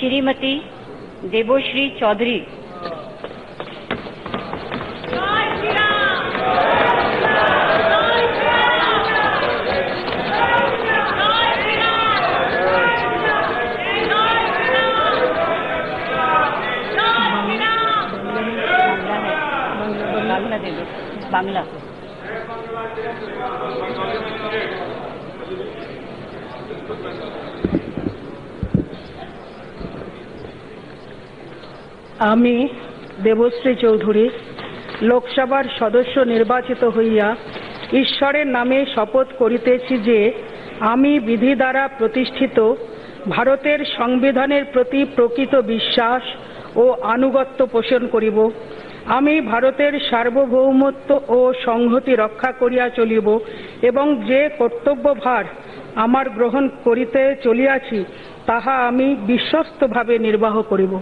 श्रीमती देवश्री चौधरी। बांग्ला दे दो, बांग्ला। আমি দেবশ্রী চৌধুরী লোকসভার সদস্য নির্বাচিত হইয়া ঈশ্বরের নামে শপথ করিতেছি যে আমি বিধি দ্বারা প্রতিষ্ঠিত ভারতের সংবিধানের প্রতি প্রকৃত বিশ্বাস ও আনুগত্য পোষণ করিব। আমি ভারতের সার্বভৌমত্ব ও সংহতি রক্ষা করিয়া চলিব এবং যে কর্তব্যভার আমার গ্রহণ করিতে চলিয়াছি তাহা আমি বিশ্বস্তভাবে নির্বাহ করিব।